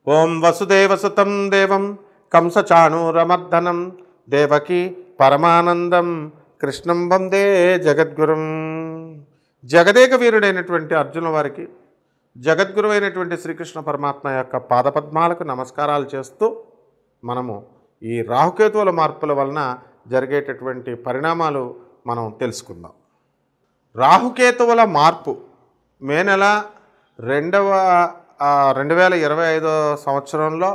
ఓం వసుదేవసుతం దేవం కంసచాణూరమర్దనం దేవకి పరమానందం కృష్ణం వందే జగద్గురుం. జగదేక వీరుడైనటువంటి అర్జున వారికి జగద్గురువైనటువంటి శ్రీకృష్ణ పరమాత్మ యొక్క పాదపద్మాలకు నమస్కారాలు చేస్తూ మనము ఈ రాహుకేతువుల మార్పుల వలన జరిగేటటువంటి పరిణామాలు మనం తెలుసుకుందాం. రాహుకేతువుల మార్పు మే నెల 2025 సంవత్సరంలో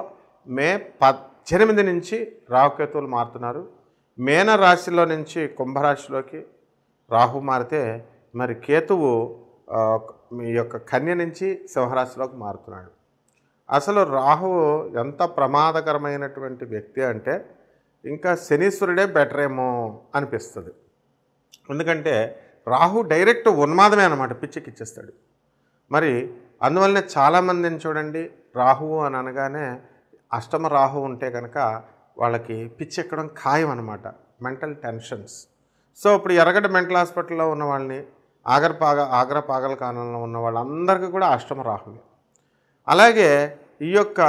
మే 18 నుంచి రాహుకేతువులు మారుతున్నారు. మేన రాశిలో నుంచి కుంభరాశిలోకి రాహు మారితే మరి కేతువు మీ యొక్క కన్య నుంచి సింహరాశిలోకి మారుతున్నాడు. అసలు రాహువు ఎంత ప్రమాదకరమైనటువంటి వ్యక్తి అంటే ఇంకా శనీశ్వరుడే బెటర్ ఏమో అనిపిస్తుంది. ఎందుకంటే రాహు డైరెక్ట్ ఉన్మాదమే అన్నమాట, పిచ్చికిచ్చేస్తాడు. మరి అందువల్లనే చాలామందిని చూడండి, రాహువు అని అనగానే అష్టమ రాహు ఉంటే కనుక వాళ్ళకి పిచ్చి ఎక్కడం ఖాయం అనమాట, మెంటల్ టెన్షన్స్. సో ఇప్పుడు ఎర్రగడ్డ మెంటల్ హాస్పిటల్లో ఉన్న వాళ్ళని, ఆగ్రా పాగలకానంలో ఉన్న వాళ్ళందరికీ కూడా అష్టమ రాహువే. అలాగే ఈ యొక్క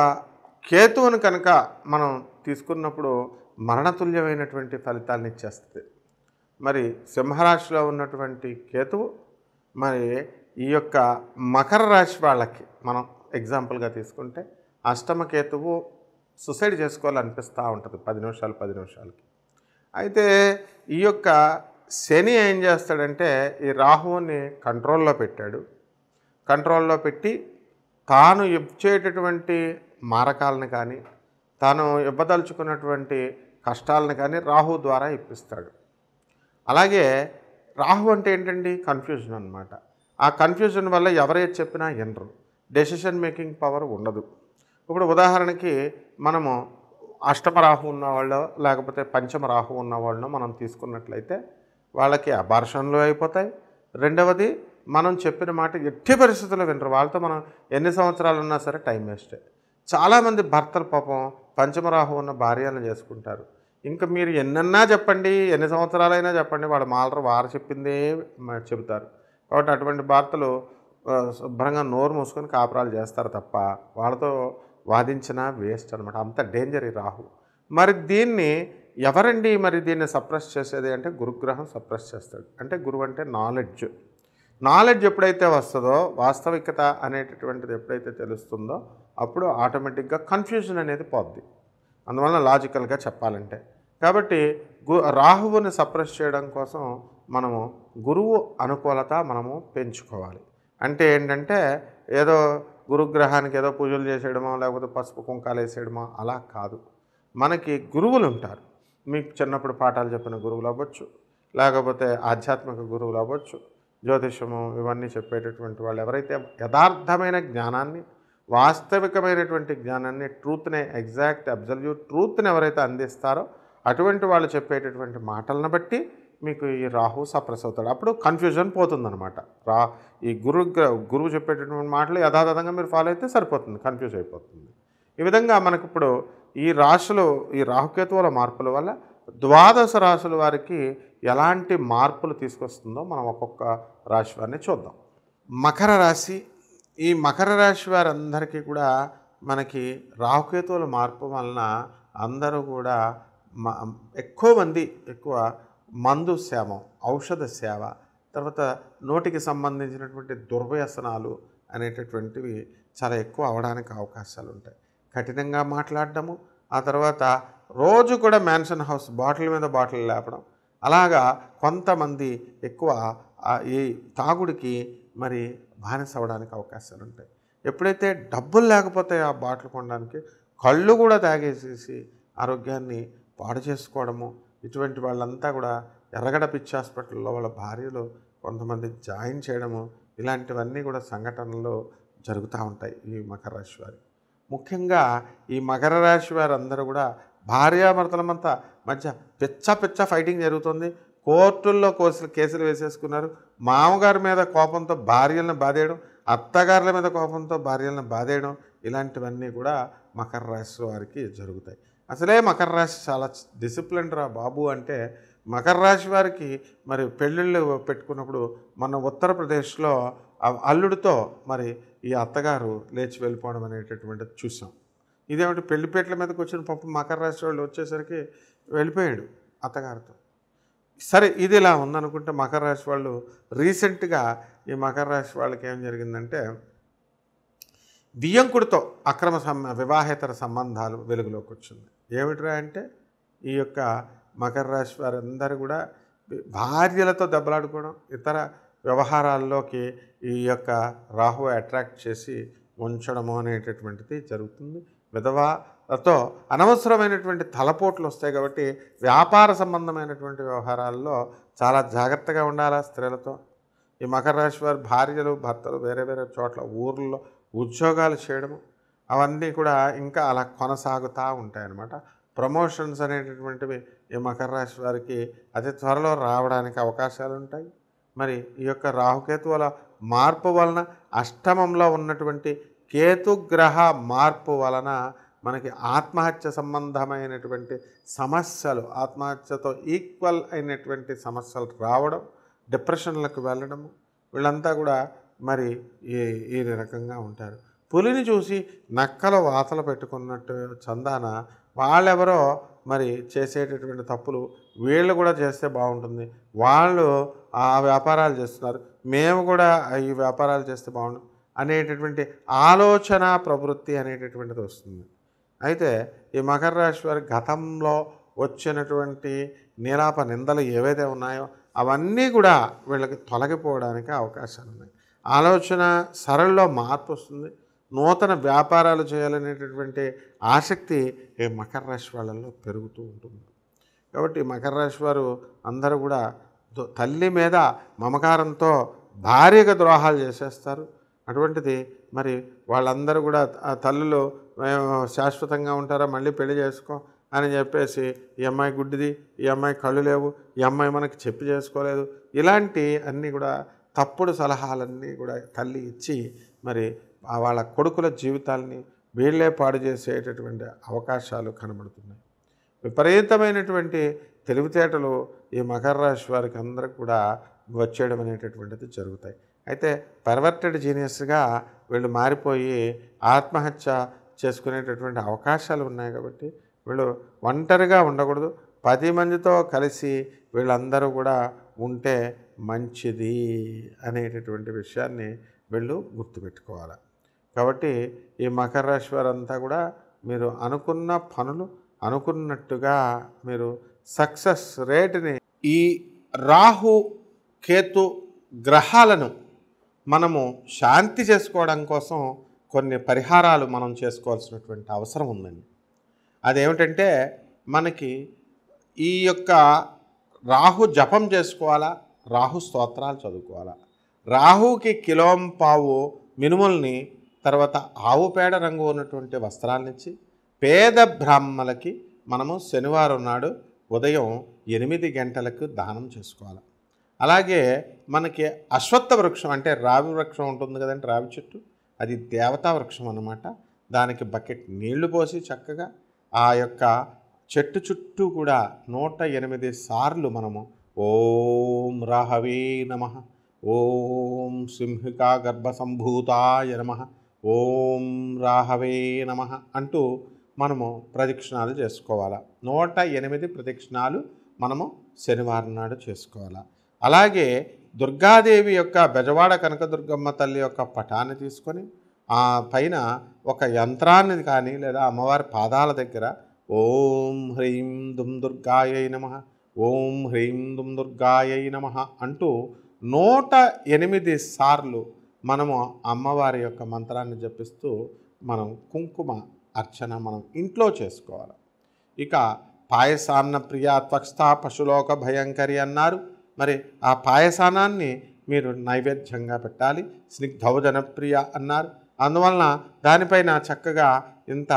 కేతువును కనుక మనం తీసుకున్నప్పుడు మరణతుల్యమైనటువంటి ఫలితాలను ఇచ్చేస్తుంది. మరి సింహరాశిలో ఉన్నటువంటి కేతువు మరి ఈ యొక్క మకర రాశి వాళ్ళకి మనం ఎగ్జాంపుల్గా తీసుకుంటే అష్టమ కేతువు సూసైడ్ చేసుకోవాలనిపిస్తూ ఉంటుంది 10 నిమిషాలకి. అయితే ఈ యొక్క శని ఏం చేస్తాడంటే ఈ రాహువుని కంట్రోల్లో పెట్టాడు. కంట్రోల్లో పెట్టి తాను ఇచ్చేటటువంటి మారకాలను కానీ తాను ఇవ్వదలుచుకున్నటువంటి కష్టాలను కానీ రాహు ద్వారా ఇప్పిస్తాడు. అలాగే రాహు అంటే ఏంటండి, కన్ఫ్యూజన్ అన్నమాట. ఆ కన్ఫ్యూజన్ వల్ల ఎవరైతే చెప్పినా వినరు, డెసిషన్ మేకింగ్ పవర్ ఉండదు. ఇప్పుడు ఉదాహరణకి మనము అష్టమ రాహు ఉన్నవాళ్ళు లేకపోతే పంచమ రాహు ఉన్నవాళ్ళను మనం తీసుకున్నట్లయితే వాళ్ళకి అబార్షన్లు అయిపోతాయి. రెండవది మనం చెప్పిన మాట ఎట్టి పరిస్థితుల్లో వినరు. వాళ్ళతో మనం ఎన్ని సంవత్సరాలు ఉన్నా సరే టైం వేస్టే. చాలామంది భర్తలు పాపం పంచమ రాహు ఉన్న భార్యలను చేసుకుంటారు. ఇంకా మీరు ఎన్నన్నా చెప్పండి, ఎన్ని సంవత్సరాలైనా చెప్పండి, వాడు మాలరు వారు చెప్పిందే చెబుతారు. కాబట్టి అటువంటి భర్తలు శుభ్రంగా నోరు మూసుకొని కాపురాలు చేస్తారు తప్ప వాళ్ళతో వాదించినా వేస్ట్ అనమాట. అంత డేంజర్ ఈ రాహు. మరి దీన్ని ఎవరండి మరి దీన్ని సప్రెస్ చేసేది అంటే గురుగ్రహం సప్రెస్ చేస్తాడు. అంటే గురువు అంటే నాలెడ్జ్ ఎప్పుడైతే వస్తుందో, వాస్తవికత అనేటటువంటిది ఎప్పుడైతే తెలుస్తుందో అప్పుడు ఆటోమేటిక్గా కన్ఫ్యూజన్ అనేది పోద్ది. అందువల్ల లాజికల్గా చెప్పాలంటే కాబట్టి రాహువుని సప్రెస్ చేయడం కోసం మనము గురువు అనుకూలత మనము పెంచుకోవాలి. అంటే ఏంటంటే ఏదో గురుగ్రహానికి ఏదో పూజలు చేసేయడమో లేకపోతే పసుపు కుంకాలు వేసేయడమో అలా కాదు. మనకి గురువులు ఉంటారు. మీకు చిన్నప్పుడు పాఠాలు చెప్పిన గురువులు అవ్వచ్చు, లేకపోతే ఆధ్యాత్మిక గురువులు అవ్వచ్చు, జ్యోతిషము ఇవన్నీ చెప్పేటటువంటి వాళ్ళు ఎవరైతే యథార్థమైన జ్ఞానాన్ని, వాస్తవికమైనటువంటి జ్ఞానాన్ని, ట్రూత్ని, ఎగ్జాక్ట్ అబ్జల్యూట్ ట్రూత్ని ఎవరైతే అందిస్తారో అటువంటి వాళ్ళు చెప్పేటటువంటి మాటలను బట్టి మీకు ఈ రాహు సప్రెస్ అవుతాడు. అప్పుడు కన్ఫ్యూజన్ పోతుందన్నమాట. ఈ గురువు చెప్పేటటువంటి మాటలు యథాతథంగా మీరు ఫాలో అయితే సరిపోతుంది, కన్ఫ్యూజ్ అయిపోతుంది. ఈ విధంగా మనకి ఇప్పుడు ఈ రాశులు, ఈ రాహుకేతువుల మార్పుల వల్ల 12 రాశుల వారికి ఎలాంటి మార్పులు తీసుకొస్తుందో మనం ఒక్కొక్క రాశి వారిని చూద్దాం. మకర రాశి. ఈ మకర రాశి వారందరికీ కూడా మనకి రాహుకేతువుల మార్పు వలన అందరూ కూడా ఎక్కువ మంది మందు సేవ, ఔషధ సేవ, తర్వాత నోటికి సంబంధించినటువంటి దుర్వ్యసనాలు అనేటటువంటివి చాలా ఎక్కువ అవడానికి అవకాశాలు ఉంటాయి. కఠినంగా మాట్లాడడము, ఆ తర్వాత రోజు కూడా మ్యాన్షన్ హౌస్ బాటిల్ మీద బాటిల్ లేపడం, అలాగా కొంతమంది ఎక్కువ ఈ తాగుడికి మరి బానిస అవ్వడానికి అవకాశాలు ఉంటాయి. ఎప్పుడైతే డబ్బులు లేకపోతే ఆ బాటిల్ కొనడానికి కళ్ళు కూడా తాగేసేసి ఆరోగ్యాన్ని పాడు చేసుకోవడము, ఇటువంటి వాళ్ళంతా కూడా ఎర్రగడ్డ పిచ్చి హాస్పిటల్లో వాళ్ళ భార్యలు కొంతమంది జాయిన్ చేయడము, ఇలాంటివన్నీ కూడా సంఘటనలు జరుగుతూ ఉంటాయి ఈ మకర రాశి వారి. ముఖ్యంగా ఈ మకర రాశి వారందరూ కూడా భార్యాభర్తల మధ్య పిచ్చ ఫైటింగ్ జరుగుతుంది. కోర్టుల్లో కేసులు వేసేసుకున్నారు. మామగారి మీద కోపంతో భార్యలను బాధేయడం, అత్తగారుల మీద కోపంతో భార్యలను బాధేయడం, ఇలాంటివన్నీ కూడా మకర రాశి వారికి జరుగుతాయి. అసలే మకర రాశి చాలా డిసిప్లిన్ రా బాబు అంటే మకర రాశి వారికి మరి పెళ్ళిళ్ళు పెట్టుకున్నప్పుడు మన ఉత్తరప్రదేశ్లో అల్లుడితో మరి ఈ అత్తగారు లేచి వెళ్ళిపోవడం అనేటటువంటిది చూసాం. ఇదేమిటి పెళ్లిపేటల మీదకి వచ్చిన పాపం మకర రాశి వాళ్ళు వచ్చేసరికి వెళ్ళిపోయాడు అత్తగారితో. సరే ఇది ఇలా ఉందనుకుంటే మకర రాశి వాళ్ళు రీసెంట్గా ఈ మకర రాశి వాళ్ళకి ఏం జరిగిందంటే వియ్యంకుడితో వివాహేతర సంబంధాలు వెలుగులోకి వచ్చింది. ఏమిట్రా అంటే ఈ యొక్క మకర రాశి వారందరూ కూడా భార్యలతో దెబ్బలాడుకోవడం, ఇతర వ్యవహారాల్లోకి ఈ యొక్క రాహు అట్రాక్ట్ చేసి ఉంచడము అనేటటువంటిది జరుగుతుంది. విధవలతో అనవసరమైనటువంటి తలపోట్లు వస్తాయి కాబట్టి వ్యాపార సంబంధమైనటువంటి వ్యవహారాల్లో చాలా జాగ్రత్తగా ఉండాలా స్త్రీలతో. ఈ మకర రాశి వారి భార్యలు భర్తలు వేరే వేరే చోట్ల ఊర్లలో ఉద్యోగాలు చేయడము అవన్నీ కూడా ఇంకా అలా కొనసాగుతూ ఉంటాయన్నమాట. ప్రమోషన్స్ అనేటటువంటివి ఈ మకర రాశి వారికి అతి త్వరలో రావడానికి అవకాశాలు ఉంటాయి. మరి ఈ యొక్క రాహుకేతువుల మార్పు వలన అష్టమంలో ఉన్నటువంటి కేతుగ్రహ మార్పు వలన మనకి ఆత్మహత్య సంబంధమైనటువంటి సమస్యలు, ఆత్మహత్యతో ఈక్వల్ అయినటువంటి సమస్యలు రావడం, డిప్రెషన్లకు వెళ్ళడము, వీళ్ళంతా కూడా మరి ఈ రకంగా ఉంటారు. పులిని చూసి నక్కలు వాతలు పెట్టుకున్నట్టు చందాన వాళ్ళెవరో మరి చేసేటటువంటి తప్పులు వీళ్ళు కూడా చేస్తే బాగుంటుంది, వాళ్ళు ఆ వ్యాపారాలు చేస్తున్నారు, మేము కూడా ఈ వ్యాపారాలు చేస్తే బాగుంటుంది అనేటటువంటి ఆలోచన ప్రవృత్తి అనేటటువంటిది వస్తుంది. అయితే ఈ మకర రాశి వారి గతంలో వచ్చినటువంటి నీలాప నిందలు ఏవైతే ఉన్నాయో అవన్నీ కూడా వీళ్ళకి తొలగిపోవడానికి అవకాశాలు ఉన్నాయి. ఆలోచన సరళిలో మార్పు వస్తుంది. నూతన వ్యాపారాలు చేయాలనేటటువంటి ఆసక్తి ఈ మకర రాశి వాళ్ళల్లో పెరుగుతూ ఉంటుంది. కాబట్టి మకర రాశి వారు అందరూ కూడా తల్లి మీద మమకారంతో భార్యగా ద్రోహాలు చేసేస్తారు. అటువంటిది మరి వాళ్ళందరూ కూడా ఆ తల్లులు శాశ్వతంగా ఉంటారా, మళ్ళీ పెళ్లి చేసుకో అని చెప్పేసి ఈ అమ్మాయి గుడ్డిది, ఈ అమ్మాయి కళ్ళు లేవు, ఈ అమ్మాయి మనకి చెప్పి చేసుకోలేదు, ఇలాంటి అన్నీ కూడా తప్పుడు సలహాలన్నీ కూడా తల్లి ఇచ్చి మరి వాళ్ళ కొడుకుల జీవితాలని వీళ్ళే పాడు చేసేటటువంటి అవకాశాలు కనబడుతున్నాయి. విపరీతమైనటువంటి తెలివితేటలు ఈ మకర రాశి వారికి అందరికి కూడా వచ్చేయడం అనేటటువంటిది జరుగుతాయి. అయితే పర్వర్టెడ్ జీనియస్గా వీళ్ళు మారిపోయి ఆత్మహత్య చేసుకునేటటువంటి అవకాశాలు ఉన్నాయి. కాబట్టి వీళ్ళు ఒంటరిగా ఉండకూడదు, 10 మందితో కలిసి వీళ్ళందరూ కూడా ఉంటే మంచిది అనేటటువంటి విషయాన్ని వీళ్ళు గుర్తుపెట్టుకోవాలి. కాబట్టి ఈ మకర రాశి వారంతా కూడా మీరు అనుకున్న పనులు అనుకున్నట్టుగా మీరు సక్సెస్ రేట్ని, ఈ రాహు కేతు గ్రహాలను మనము శాంతి చేసుకోవడం కోసం కొన్ని పరిహారాలు మనం చేసుకోవాల్సినటువంటి అవసరం ఉందండి. అదేమిటంటే మనకి ఈ యొక్క రాహు జపం చేసుకోవాలా, రాహు స్తోత్రాలు చదువుకోవాలా, రాహుకి కిలోంపావు మినుముల్ని తర్వాత ఆవు పేడ రంగు ఉన్నటువంటి వస్త్రాలనిచ్చి పేద బ్రాహ్మలకి మనము శనివారం నాడు ఉదయం 8 గంటలకు దానం చేసుకోవాలి. అలాగే మనకి అశ్వత్థ వృక్షం అంటే రావి వృక్షం ఉంటుంది కదండి, రావి చెట్టు, అది దేవతా వృక్షం అన్నమాట. దానికి బకెట్ నీళ్లు పోసి చక్కగా ఆ యొక్క చెట్టు చుట్టూ కూడా 108 సార్లు మనము ఓం రాహవే నమః, ఓం సింహికా గర్భసంభూతాయ నమః, ఓం రాహవే నమః అంటూ మనము ప్రదక్షిణాలు చేసుకోవాలి. 108 ప్రదక్షిణాలు మనము శనివారం నాడు చేసుకోవాలి. అలాగే దుర్గాదేవి యొక్క బెజవాడ కనకదుర్గమ్మ తల్లి యొక్క పటాన్ని తీసుకొని ఆ పైన ఒక యంత్రాన్ని కానీ లేదా అమ్మవారి పాదాల దగ్గర ఓం హ్రీం దుమ్ దుర్గాయై నమః, ఓం హ్రీం దుమ్ దుర్గాయై నమః అంటూ 108 సార్లు మనము అమ్మవారి యొక్క మంత్రాన్ని జపిస్తూ మనం కుంకుమ అర్చన మనం ఇంట్లో చేసుకోవాలి. ఇక పాయసాన్న ప్రియ త్వక్స్థ పశులోక భయంకరి అన్నారు. మరి ఆ పాయసానాన్ని మీరు నైవేద్యంగా పెట్టాలి. స్నిగ్ధౌజన ప్రియ అన్నారు, అందువలన దానిపైన చక్కగా ఇంత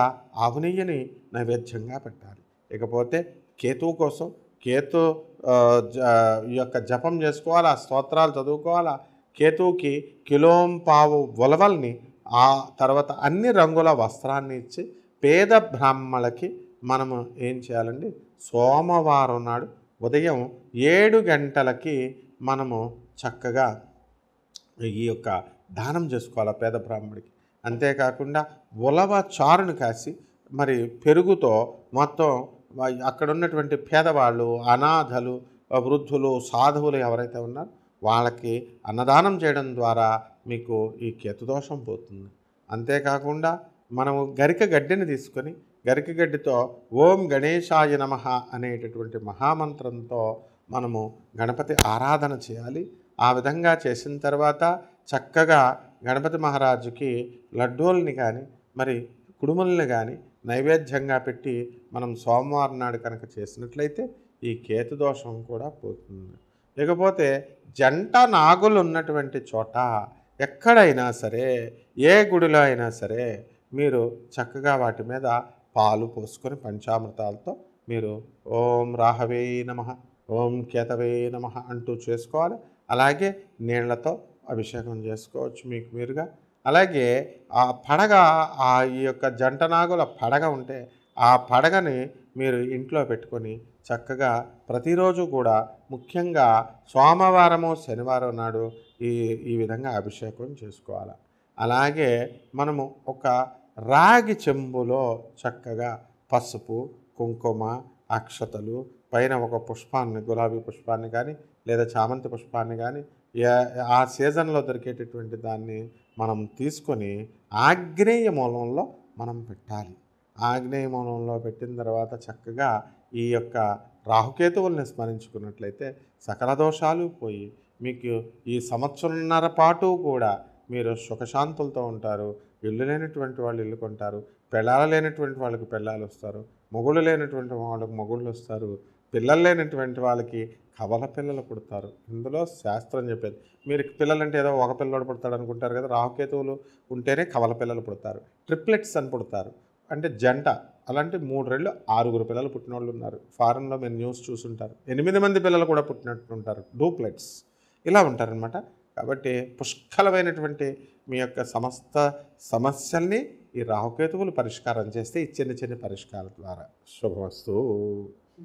ఆవు నెయ్యిని నైవేద్యంగా పెట్టాలి. ఇకపోతే కేతువు కోసం కేతు ఈ యొక్క జపం చేసుకోవాలా, స్తోత్రాలు చదువుకోవాలా. కేతువుకి కిలోంపావు ఉలవల్ని ఆ తర్వాత అన్ని రంగుల వస్త్రాన్ని ఇచ్చి పేద బ్రాహ్మణులకి మనము ఏం చేయాలండి, సోమవారం నాడు ఉదయం 7 గంటలకి మనము చక్కగా ఈ యొక్క దానం చేసుకోవాలి పేద బ్రాహ్మడికి. అంతేకాకుండా ఉలవ చారును కాసి మరి పెరుగుతో మొత్తం అక్కడ ఉన్నటువంటి పేదవాళ్ళు, అనాథలు, వృద్ధులు, సాధువులు ఎవరైతే ఉన్నారో వాళ్ళకి అన్నదానం చేయడం ద్వారా మీకు ఈ కేతుదోషం పోతుంది. అంతేకాకుండా మనము గరిక గడ్డిని తీసుకొని గరిక గడ్డితో ఓం గణేశాయ నమః అనేటటువంటి మహామంత్రంతో మనము గణపతి ఆరాధన చేయాలి. ఆ విధంగా చేసిన తర్వాత చక్కగా గణపతి మహారాజుకి లడ్డూల్ని కానీ మరి కుడుముల్ని కానీ నైవేద్యంగా పెట్టి మనం సోమవారం నాడు కనుక చేసినట్లయితే ఈ కేతుదోషం కూడా పోతుంది. ఇకపోతే జంట నాగులు ఉన్నటువంటి చోట ఎక్కడైనా సరే, ఏ గుడిలో అయినా సరే మీరు చక్కగా వాటి మీద పాలు పోసుకొని పంచామృతాలతో మీరు ఓం రాహవే నమః, ఓం కేతవే నమః అంటూ చేసుకోవాలి. అలాగే నీళ్లతో అభిషేకం చేసుకోవచ్చు మీకు మీరుగా. అలాగే ఆ పడగ, ఈ యొక్క జంట నాగుల పడగ ఉంటే ఆ పడగని మీరు ఇంట్లో పెట్టుకొని చక్కగా ప్రతిరోజు కూడా ముఖ్యంగా సోమవారము శనివారం నాడు ఈ విధంగా అభిషేకం చేసుకోవాలి. అలాగే మనము ఒక రాగి చెంబులో చక్కగా పసుపు, కుంకుమ, అక్షతలు, పైన ఒక పుష్పాన్ని, గులాబీ పుష్పాన్ని కానీ లేదా చామంతి పుష్పాన్ని కానీ ఆ సీజన్లో దొరికేటటువంటి దాన్ని మనం తీసుకొని ఆగ్నేయ మూలంలో మనం పెట్టాలి. ఆగ్నేయ మూలంలో పెట్టిన తర్వాత చక్కగా ఈ యొక్క రాహుకేతువుల్ని స్మరించుకున్నట్లయితే సకల దోషాలు పోయి మీకు ఈ సంవత్సరంన్నర పాటు కూడా మీరు సుఖశాంతులతో ఉంటారు. ఇల్లు లేనటువంటి వాళ్ళు ఇల్లు కొంటారు, పెళ్ళాలు లేనటువంటి వాళ్ళకి పెళ్ళాలు వస్తారు, మొగుళ్ళు లేనటువంటి వాళ్ళకి మొగుళ్ళు వస్తారు, పిల్లలు లేనటువంటి వాళ్ళకి కవల పిల్లలు పుడతారు. ఇందులో శాస్త్రం చెప్పేది. మీరు పిల్లలంటే ఏదో ఒక పిల్లడు పుడతాడు అనుకుంటారు కదా, రాహుకేతువులు ఉంటేనే కవల పిల్లలు పుడతారు. ట్రిప్లెట్స్ అని పుడతారు, అంటే జంట. అలాంటి 3 రెళ్ళు 6 పిల్లలు పుట్టిన వాళ్ళు ఉన్నారు. ఫారెన్లో మీరు న్యూస్ చూసుంటారు, 8 మంది పిల్లలు కూడా పుట్టినట్టుంటారు, డూప్లెట్స్ ఇలా ఉంటారనమాట. కాబట్టి పుష్కలమైనటువంటి మీ యొక్క సమస్త సమస్యల్ని ఈ రాహుకేతువులు పరిష్కారం చేస్తే ఈ చిన్న చిన్న పరిష్కారాల ద్వారా శుభమస్తు.